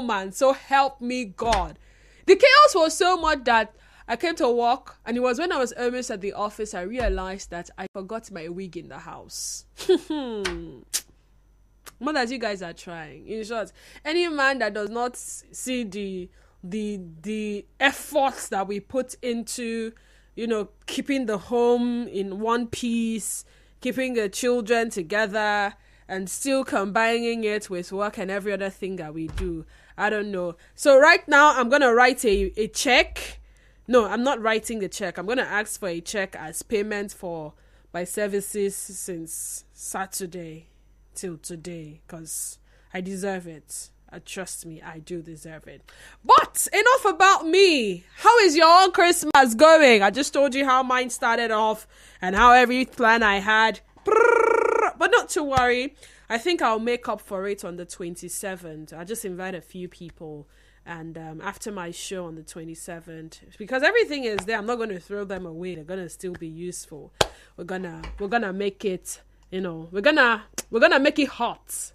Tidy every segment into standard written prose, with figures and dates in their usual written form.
man. So help me God. The chaos was so much that I came to work, and it was when I was almost at the office I realized that I forgot my wig in the house. More that you guys are trying. In short, any man that does not see the efforts that we put into, keeping the home in one piece, keeping the children together, and still combining it with work and every other thing that we do, I don't know. So right now, I'm going to write a check. No, I'm not writing the check. I'm going to ask for a check as payment for my services since Saturday till today, because I deserve it. Trust me, I do deserve it. But enough about me. How is your own Christmas going? I just told you how mine started off and how every plan I had. But not to worry. I think I'll make up for it on the 27th. I just invite a few people. And after my show on the 27th, because everything is there, I'm not going to throw them away. They're going to still be useful. We're gonna make it, we're gonna make it hot.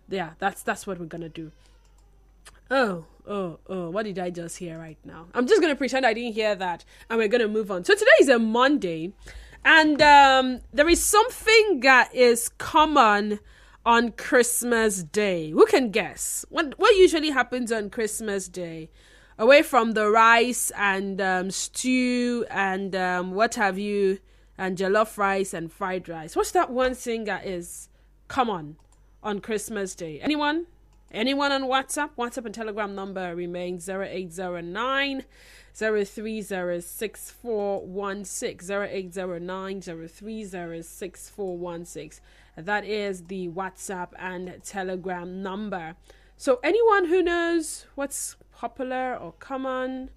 Yeah, that's what we're gonna do. Oh, what did I just hear right now? I'm just gonna pretend I didn't hear that, and we're gonna move on. So today is a Monday, and there is something that is common on Christmas Day. Who can guess? What usually happens on Christmas Day? Away from the rice and stew and what have you, and jollof rice and fried rice. What's that one thing that is common on Christmas Day? Anyone? Anyone on WhatsApp? WhatsApp and Telegram number remains 0809 0306416 0809 0306416. That is the WhatsApp and Telegram number. So anyone who knows what's popular or common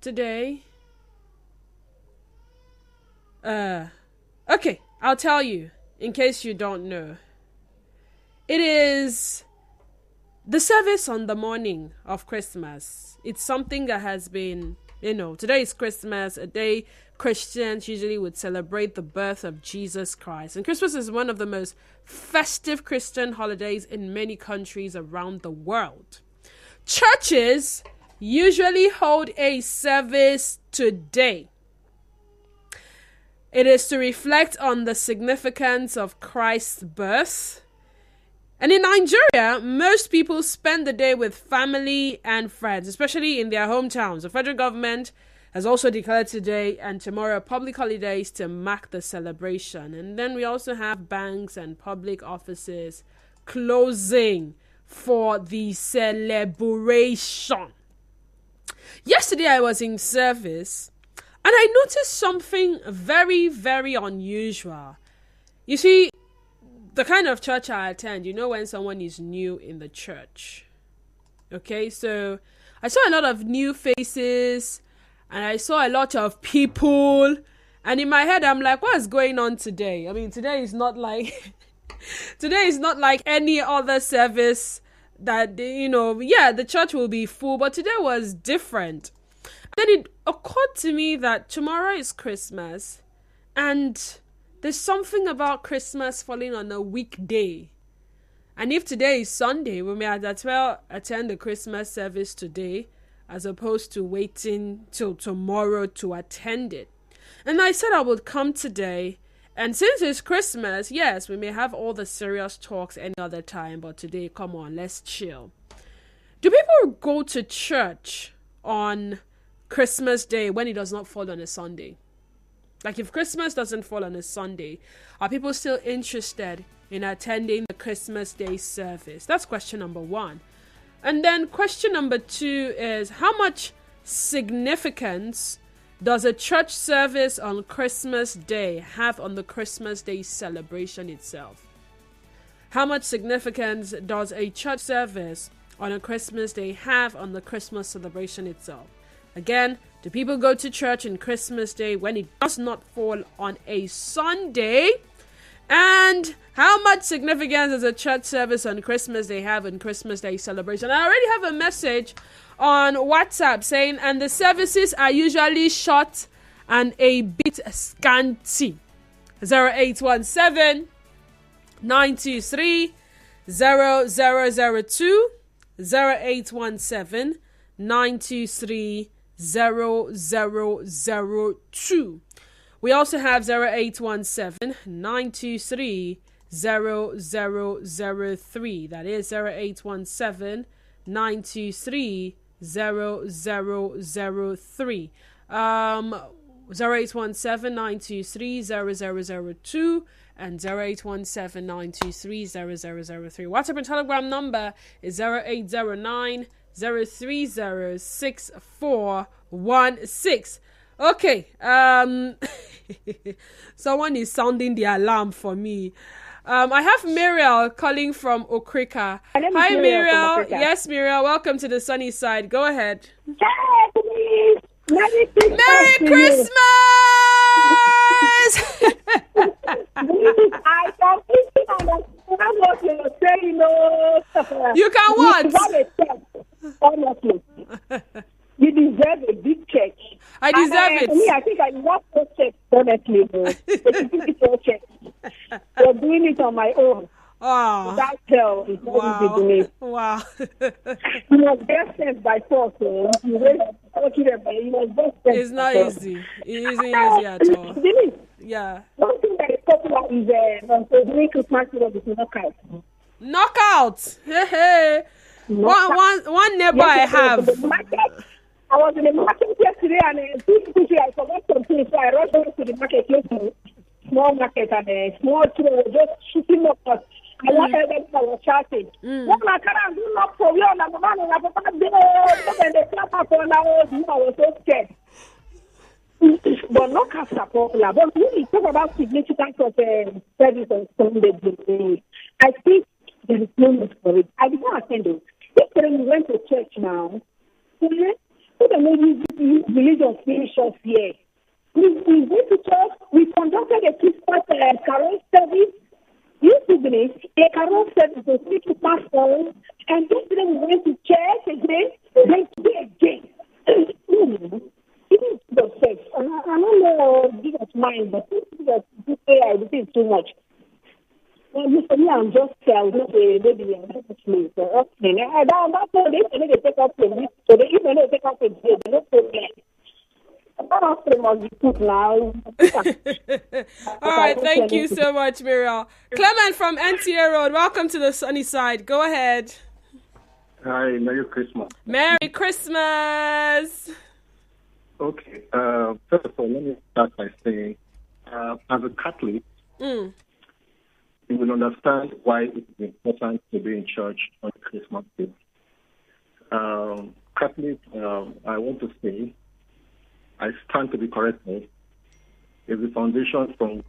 today? Okay, I'll tell you in case you don't know. It is the service on the morning of Christmas. It's something that has been, today is Christmas, a day Christians usually would celebrate the birth of Jesus Christ. And Christmas is one of the most festive Christian holidays in many countries around the world. Churches usually hold a service today. It is to reflect on the significance of Christ's birth. And in Nigeria, most people spend the day with family and friends, especially in their hometowns. The federal government has also declared today and tomorrow public holidays to mark the celebration. And then we also have banks and public offices closing for the celebration. Yesterday, I was in service and I noticed something very, very unusual. You see, the kind of church I attend, when someone is new in the church. Okay, so I saw a lot of new faces and I saw a lot of people. And in my head, I'm like, what's going on today? I mean, today is not like any other service that, the church will be full. But today was different. Then it occurred to me that tomorrow is Christmas and there's something about Christmas falling on a weekday. And if today is Sunday, we may as well attend the Christmas service today as opposed to waiting till tomorrow to attend it. And I said I would come today. And since it's Christmas, yes, we may have all the serious talks any other time. But today, come on, let's chill. Do people go to church on Christmas Day when it does not fall on a Sunday? Like if Christmas doesn't fall on a Sunday, are people still interested in attending the Christmas Day service? That's question number one. And then question number two is, how much significance does a church service on Christmas Day have on the Christmas Day celebration itself? How much significance does a church service on a Christmas Day have on the Christmas celebration itself? Again, do people go to church on Christmas Day when it does not fall on a Sunday? And how much significance does a church service on Christmas Day have in Christmas Day celebration? I already have a message on WhatsApp saying, and the services are usually short and a bit scanty. 0817 923 0002 0817 923 0002. We also have 0817 923 0003. That is 0817 923 0003. 0817 923 0002 and 0817 923 0003. WhatsApp and Telegram number is 0809 030 6416. Okay, someone is sounding the alarm for me. I have Muriel calling from Okrika. Hi, Muriel. Yes, Muriel. Welcome to the sunny side. Go ahead. Merry Christmas! Merry Christmas! I completely understand what you're saying. You can what? Honestly, you deserve a big check. I deserve it. Me, I think I want to check, honestly. You're doing it on my own. Oh. That tell is not easy to me. Wow. You must get sent by force. It's not easy. It isn't easy at all. Yeah. One thing that is popular is doing Christmas with knockout. Knockout. Hey. One neighbor I have. I was in the market yesterday and I forgot something, so I rushed over to the market yesterday. Small market and a small children were just shooting up. I wanted them to was shouting. What my car do not for you, and I'm and they clap up on I was so scared. But knockouts are popular. But when we talk about significance of service on Sunday, I think there is no need for it. I did not attend it. Yesterday we went to church now. So the maybe religion finish us here. We went to church, we conducted a Christmas carol service. Yesterday, a carol service was Christmas carol, and yesterday we went to church again, then today again. Even the sex, I don't know big of mind, but this is too much. Well, for me, I'm just maybe I'm just asleep. That's all they take up with me. So they even they take up with me, they don't put me. All right, thank you so much, Muriel. Clement from NTA Road, welcome to the sunny side. Go ahead. Hi, Merry Christmas. Merry Christmas. Okay, first of all, let me start by saying, as a Catholic, you will understand why it is important to be in church on Christmas Day. Catholic, I want to say, I stand to be corrected, is the foundation from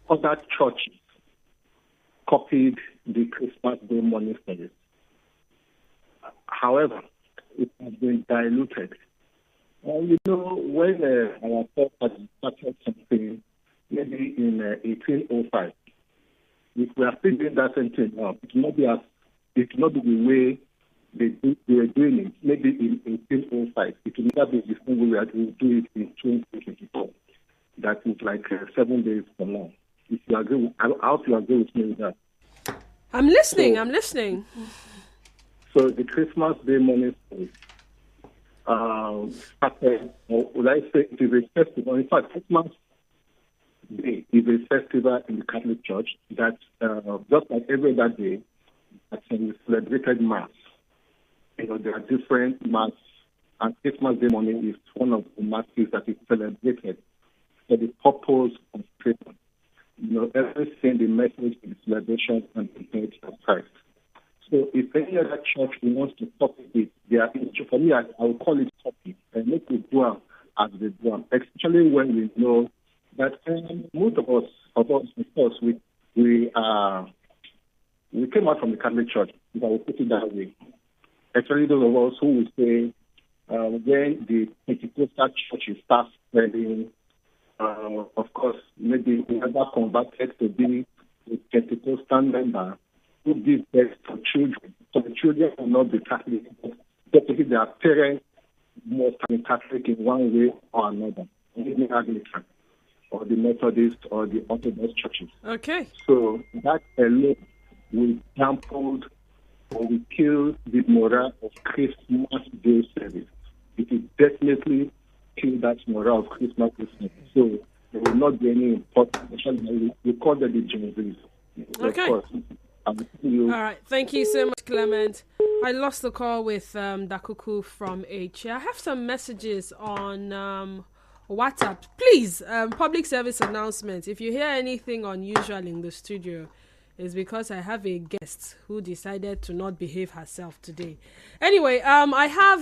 other churches copied the Christmas Day morning service. However, it has been diluted. When our forefathers started something, maybe in 1805, if we are still doing that same thing now, it will not be the way they were doing it, maybe in 1805. It will never be the same way we do it in 2024. That is like 7 days from now. If you agree, I hope you agree with me with that. I'm listening. So the Christmas Day morning service started, or would I say it is a festival. In fact, Christmas Day is a festival in the Catholic Church that, just like every other day, that we celebrated Mass. There are different Mass, and Christmas Day morning is one of the Masses that is celebrated for the purpose of Christmas. Everything, the message, the celebration, and the birth of Christ. So if any other church wants to copy it, for me, I will call it copy, and make it do as they do, especially when we know that most of us, of course, we came out from the Catholic Church, if I will put it that way. Actually, those of us who will say when the Pentecostal churches start spreading, of course, maybe we never converted to be a Pentecostal member who gives birth to children. So the children will not be Catholic, but definitely their parents must be Catholic in one way or another, maybe Anglican, or the Methodist, or the Orthodox churches. Okay. So that alone will dampen or will kill the morale of Christmas Day service. It will definitely kill that morale of Christmas Day service. So there will not be any important. We call them the Genesis. Okay. All right. Thank you so much, Clement. I lost the call with Dakuku from H. I have some messages on WhatsApp. Please, public service announcement. If you hear anything unusual in the studio, it's because I have a guest who decided to not behave herself today. Anyway, I have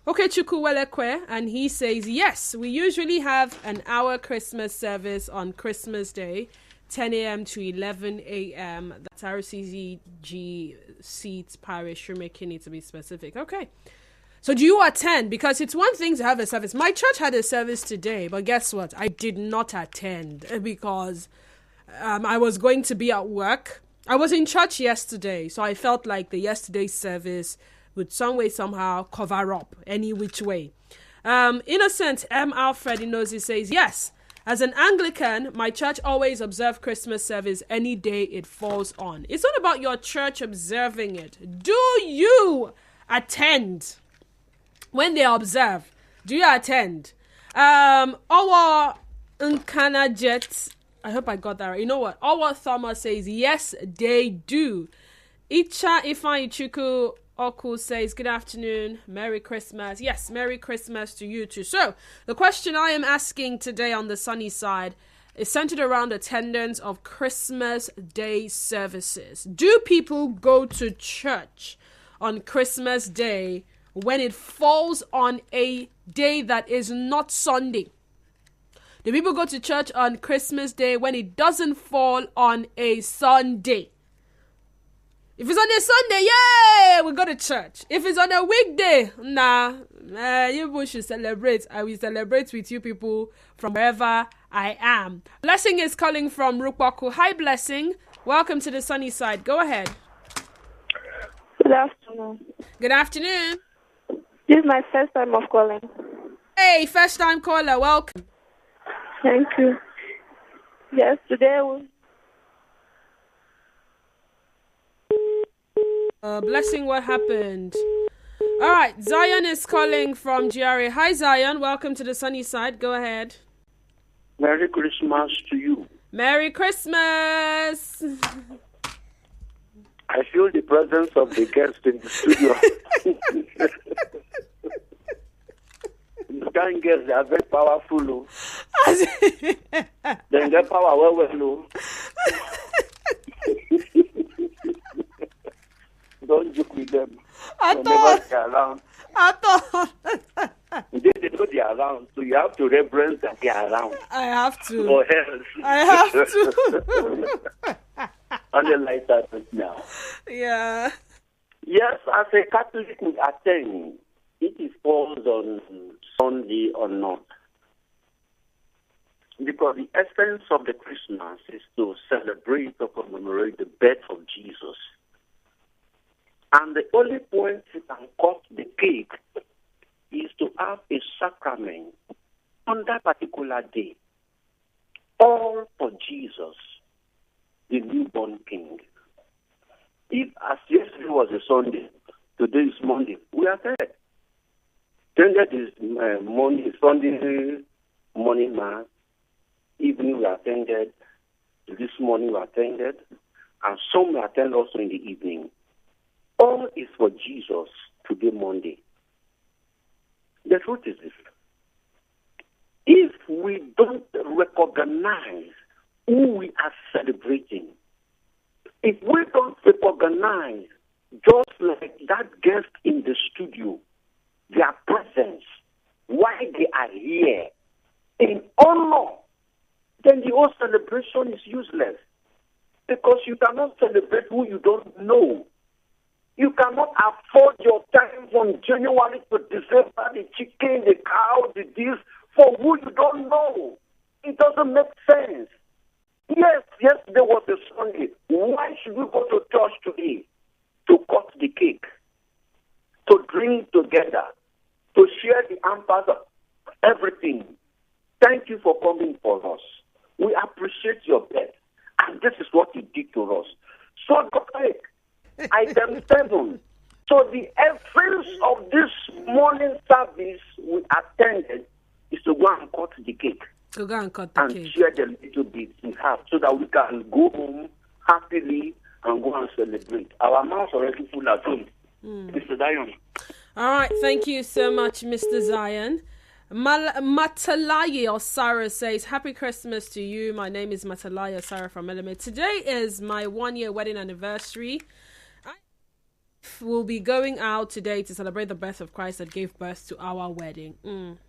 Okechukwu Welekwe, and he says, yes, we usually have an hour Christmas service on Christmas Day, 10 a.m. to 11 a.m. That's RCCG Seats Parish. You're making it to be specific. Okay. So do you attend? Because it's one thing to have a service. My church had a service today, but guess what? I did not attend because I was going to be at work. I was in church yesterday, so I felt like the yesterday's service would some way, somehow cover up any which way. Innocent M. Alfred Inozi says, yes, as an Anglican, my church always observe Christmas service any day it falls on. It's not about your church observing it. Do you attend? When they observe, do you attend? Our Nkana Jet, I hope I got that right. You know what? Our Thomas says, yes, they do. Icha Ifan Ichuku Oku says, good afternoon, Merry Christmas. Yes, Merry Christmas to you too. So, the question I am asking today on the sunny side is centered around attendance of Christmas Day services. Do people go to church on Christmas Day when it falls on a day that is not Sunday? Do people go to church on Christmas Day when it doesn't fall on a Sunday? If it's on a Sunday, yay, we go to church. If it's on a weekday, nah, you people should celebrate. I will celebrate with you people from wherever I am. Blessing is calling from Rukwaku. Hi, Blessing. Welcome to the sunny side. Go ahead. Good afternoon. Good afternoon. This is my first time of calling. Hey, first time caller. Welcome. Thank you. Yes, today was... Blessing, what happened? All right, Zion is calling from GRA. Hi, Zion. Welcome to the sunny side. Go ahead. Merry Christmas to you. Merry Christmas. I feel the presence of the guest in the studio. You can't guess, they are very powerful. They get power well. Don't joke with them. I thought. They know they are around, so you have to reverence that they are around. I have to. Or else. I have to. On the lighter now. Yeah. Yes, as a Catholic we attend, it falls on Sunday or not. Because the essence of the Christmas is to celebrate or commemorate the birth of Jesus. And the only point you can cut the cake is to have a sacrament on that particular day. All for Jesus, the newborn King. If as yesterday was a Sunday, today is Monday, we are there. Attended is Sunday morning mass. Evening we attended. This morning we attended. And some we attend also in the evening. All is for Jesus today, Monday. The truth is this. If we don't recognize who we are celebrating, if we don't recognize, just like that guest in the studio, their presence, why they are here, in honor, then the whole celebration is useless. Because you cannot celebrate who you don't know. You cannot afford your time from January to December, the chicken, the cow, the this, for who you don't know. It doesn't make sense. Yes, there was a Sunday. Why should we go to church today? To cut the cake, to drink together, to share the hampers of everything. Thank you for coming for us. We appreciate your birth. And this is what you did to us. So, Dr. Item 7. So the essence of this morning service we attended is to go and cut the cake. To go and cut the and cake. share the little bit we have so that we can go home happily and go and celebrate. Our mouths are already full at home. Mr. Zion. All right, thank you so much, Mr. Zion. Matalaya Osara says, Happy Christmas to you. My name is Matalaya Osara from Eleme. Today is my 1-year wedding anniversary. I will be going out today to celebrate the birth of Christ that gave birth to our wedding.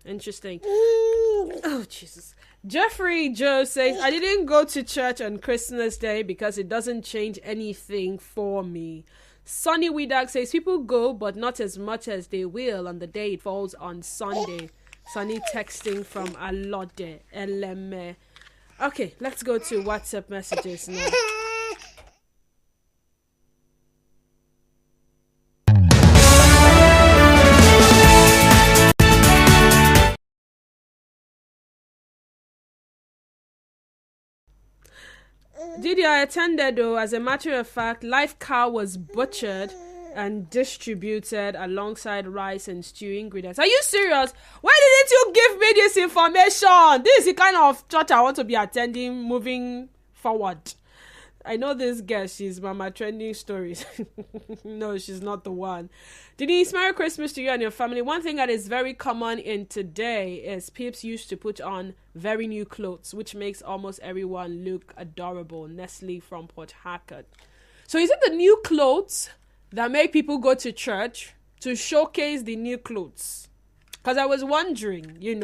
Interesting. Oh, Jesus. Jeffrey Joe says, I didn't go to church on Christmas Day because it doesn't change anything for me. Sonny Widak says, people go, but not as much as they will on the day it falls on Sunday. Sonny texting from Alode, Eleme. Okay, let's go to WhatsApp messages now. Didi, I attended though. As a matter of fact, live cow was butchered and distributed alongside rice and stew ingredients. Are you serious? Why didn't you give me this information? This is the kind of church I want to be attending moving forward. I know this girl, she's Mama Trending Stories. No, she's not the one. Denise, Merry Christmas to you and your family. One thing that is very common in today is peeps used to put on very new clothes, which makes almost everyone look adorable. Nestle from Port Harcourt. So is it the new clothes that make people go to church to showcase the new clothes? Because I was wondering, and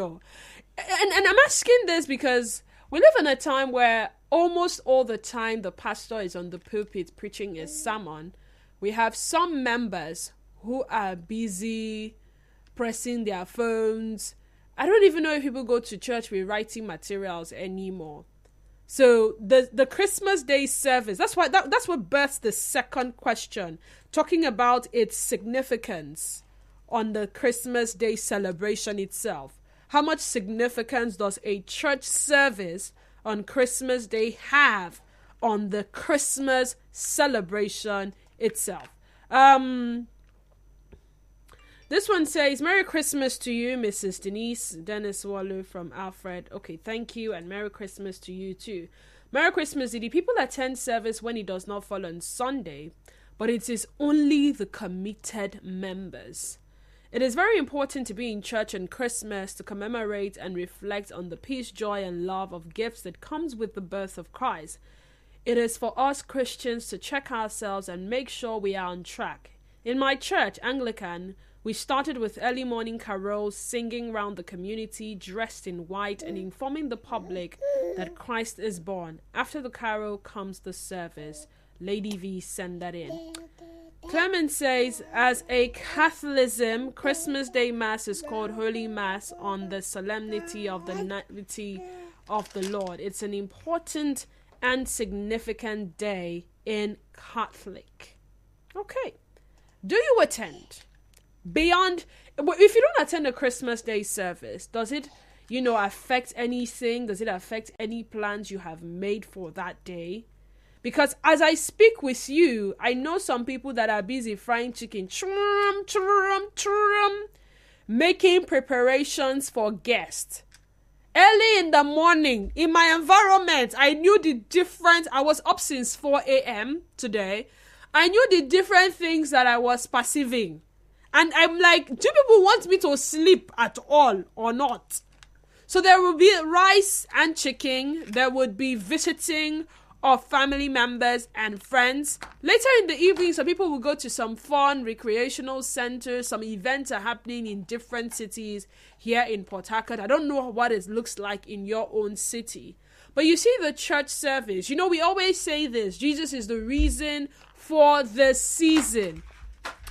I'm asking this because we live in a time where almost all the time the pastor is on the pulpit preaching a sermon. We have some members who are busy pressing their phones. I don't even know if people go to church with writing materials anymore. So the Christmas Day service, that's what births the second question, talking about its significance on the Christmas Day celebration itself. How much significance does a church service on Christmas Day have on the Christmas celebration itself? This one says, Merry Christmas to you, Mrs. Denise. Dennis Wallow from Alfred. Okay, thank you, and Merry Christmas to you too. Merry Christmas, Didi. People attend service when it does not fall on Sunday, but it is only the committed members. It is very important to be in church on Christmas to commemorate and reflect on the peace, joy, and love of gifts that comes with the birth of Christ. It is for us Christians to check ourselves and make sure we are on track. In my church, Anglican, we started with early morning carols, singing round the community, dressed in white, and informing the public that Christ is born. After the carol comes the service. Lady V sent that in. Clement says, as a Catholicism, Christmas Day Mass is called Holy Mass on the solemnity of the Nativity of the Lord. It's an important and significant day in Catholic. Okay. Do you attend? Beyond, if you don't attend a Christmas Day service, does it, affect anything? Does it affect any plans you have made for that day? Because as I speak with you, I know some people that are busy frying chicken, making preparations for guests. Early in the morning, in my environment, I knew the different. I was up since 4 a.m. today. I knew the different things that I was perceiving. And I'm like, do people want me to sleep at all or not? So there will be rice and chicken. There would be visiting of family members and friends. Later in the evening, some people will go to some fun recreational centers. Some events are happening in different cities here in Port Harcourt. I don't know what it looks like in your own city. But you see the church service. We always say this. Jesus is the reason for the season.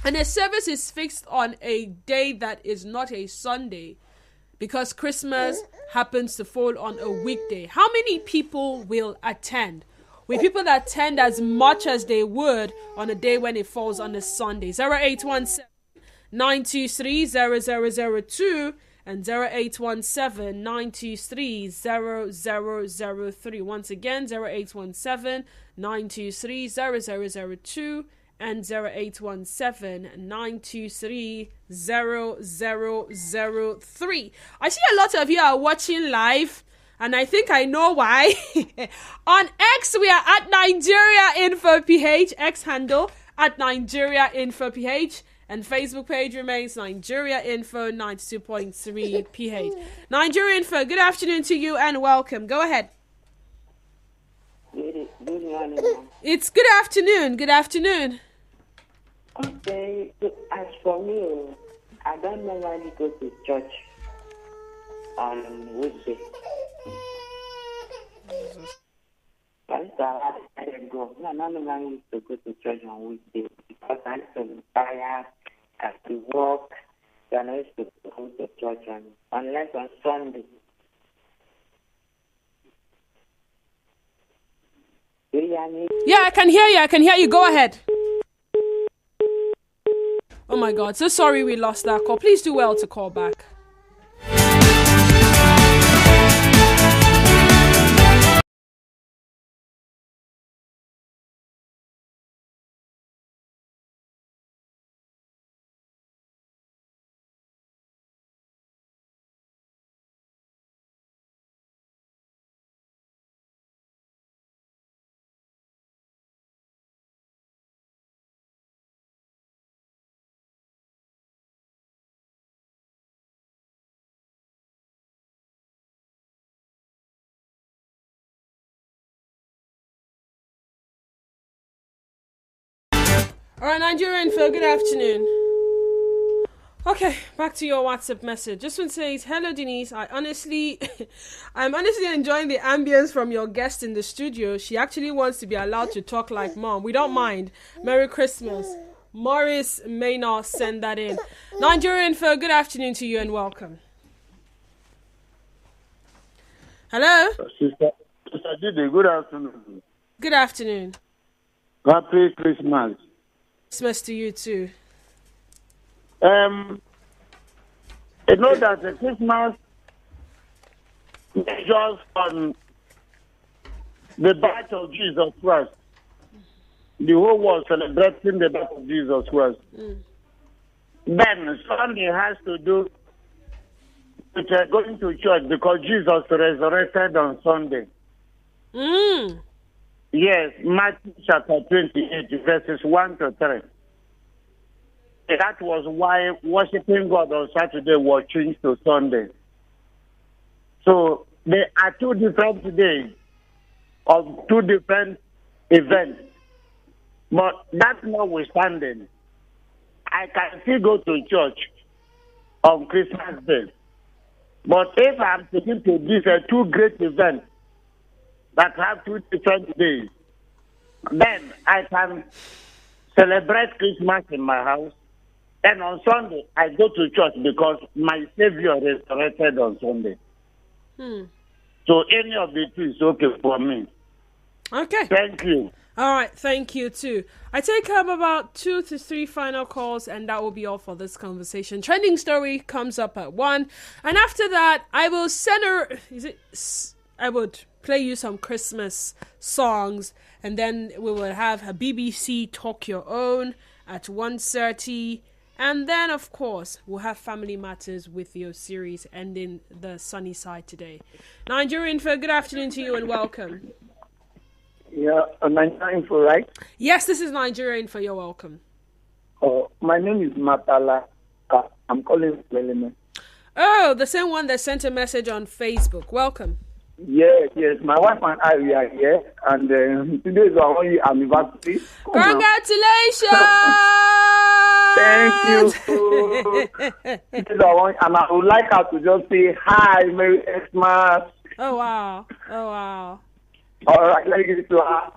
And the service is fixed on a day that is not a Sunday, because Christmas happens to fall on a weekday. How many people will attend? Will people attend as much as they would on a day when it falls on a Sunday? 0817-923-0002 and 0817-923-0003. Once again, 0817-923-0002 and 0817-923-0003. I see a lot of you are watching live, and I think I know why. On X, we are at Nigeria Info PH, X handle at Nigeria Info PH, and Facebook page remains Nigeria Info 92.3 PH. Nigeria Info, good afternoon to you and welcome. Go ahead. Good morning. It's good afternoon. Good afternoon. Okay, as for me, I don't normally go to church on Wednesday. Once I go, I normally used to go to church on weekdays because I used to be tired, I have to work, then I used to go to church unless on Sunday. Yeah, I can hear you. I can hear you. Go ahead. Oh my God. So sorry we lost that call. Please do well to call back. All right, Nigerian Info, good afternoon. Okay, back to your WhatsApp message. This one says, hello Denise, I'm honestly enjoying the ambience from your guest in the studio. She actually wants to be allowed to talk like mom. We don't mind. Merry Christmas. Morris may not send that in. Nigerian Info, good afternoon to you and welcome. Hello? Sister Didi, good afternoon. Good afternoon. Happy Christmas. Christmas to you too. You know that the Christmas is just on the birth of Jesus Christ. The whole world celebrating the birth of Jesus Christ. Then Sunday has to do with going to church because Jesus resurrected on Sunday. Yes, Matthew chapter 28, verses 1 to 3. That was why worshiping God on Saturday was changed to Sunday. So there are two different days of two different events. But that's notwithstanding, I can still go to church on Christmas Day. But if I'm taking to these two great events that have two different days, then I can celebrate Christmas in my house. And on Sunday, I go to church because my Savior resurrected on Sunday. So any of the two is okay for me. Okay. Thank you. All right, thank you too. I take about 2 to 3 final calls, and that will be all for this conversation. Trending story comes up at 1, and after that, I will I would play you some Christmas songs, and then we will have a BBC Talk Your Own at 1:30, and then of course we'll have Family Matters with your series ending the sunny side today. Nigeria Info, good afternoon to you and welcome. Yeah, Nigeria Info, right? Yes, this is Nigeria Info. You're welcome. My name is Matala. I'm calling from Element. Oh, the same one that sent a message on Facebook. Welcome. Yes. My wife and I we are here, and today is our only anniversary. Congratulations! Thank you. This is our only, and I would like her to just say hi, Merry Christmas. Oh wow! All right, let me give it to her.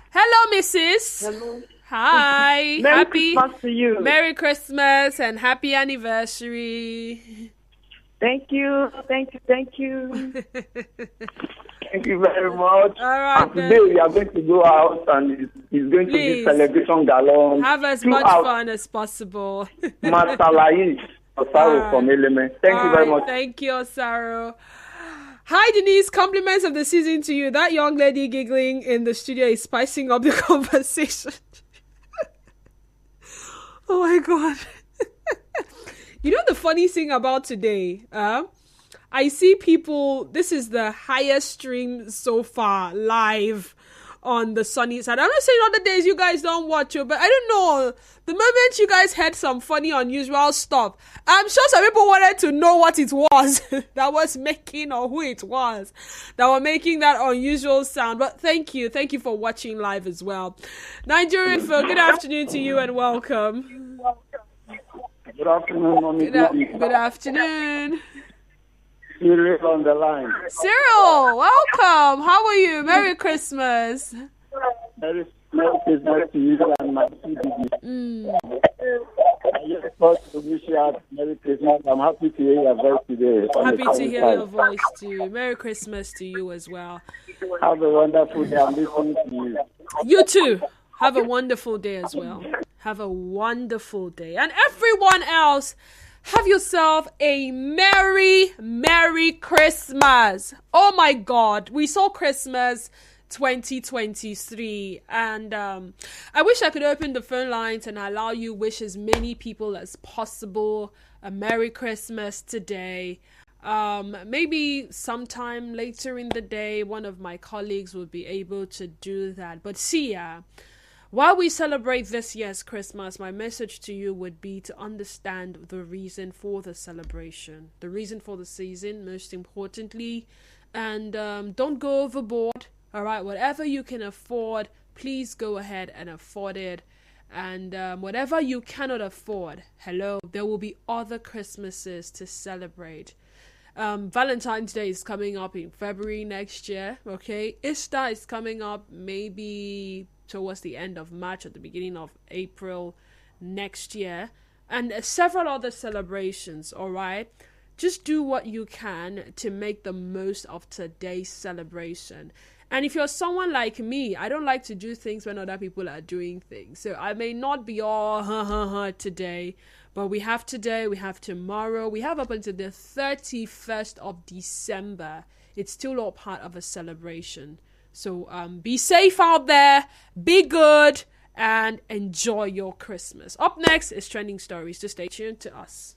Hello, Mrs. Hello. Hi. Merry Christmas to you. Merry Christmas and happy anniversary. Thank you. Thank you very much. All right. And today we are going to go out, and it's going to be celebration galore. Have as much fun as possible. Masalai Osaro from Element. Thank you very much. Thank you, Osaro. Hi, Denise. Compliments of the season to you. That young lady giggling in the studio is spicing up the conversation. Oh my God. You know the funny thing about today? I see people, this is the highest stream so far live on the sunny side. I'm not saying other days you guys don't watch it, but I don't know. The moment you guys had some funny, unusual stuff, I'm sure some people wanted to know what it was that was making, or who it was that were making that unusual sound. But thank you for watching live as well. Nigerian Phil, good afternoon to you and welcome. Good afternoon, Mommy. Good afternoon. Cyril on the line. Cyril, welcome. How are you? Merry Christmas. Merry Christmas to you and my CDB. I just thought to wish you a Merry Christmas. I'm happy to hear your voice today. Happy to hear your voice too. Merry Christmas to you as well. Have a wonderful day. I'm listening to you. You too. Have a wonderful day as well. Have a wonderful day. And everyone else, have yourself a Merry Christmas. Oh my God. We saw Christmas 2023 and I wish I could open the phone lines and allow you wish as many people as possible a Merry Christmas today. Maybe sometime later in the day, one of my colleagues will be able to do that. But see, while we celebrate this year's Christmas, my message to you would be to understand the reason for the celebration, the reason for the season, most importantly, and don't go overboard. All right, whatever you can afford, please go ahead and afford it. And whatever you cannot afford, there will be other Christmases to celebrate. Valentine's Day is coming up in February next year. Okay, Easter is coming up maybe towards the end of March or the beginning of April next year, and several other celebrations. All right, just do what you can to make the most of today's celebration. And if you're someone like me, I don't like to do things when other people are doing things. So I may not be all today, but we have today, we have tomorrow, we have up until the 31st of December. It's still all part of a celebration. So be safe out there, be good, and enjoy your Christmas. Up next is Trending Stories. Just stay tuned to us.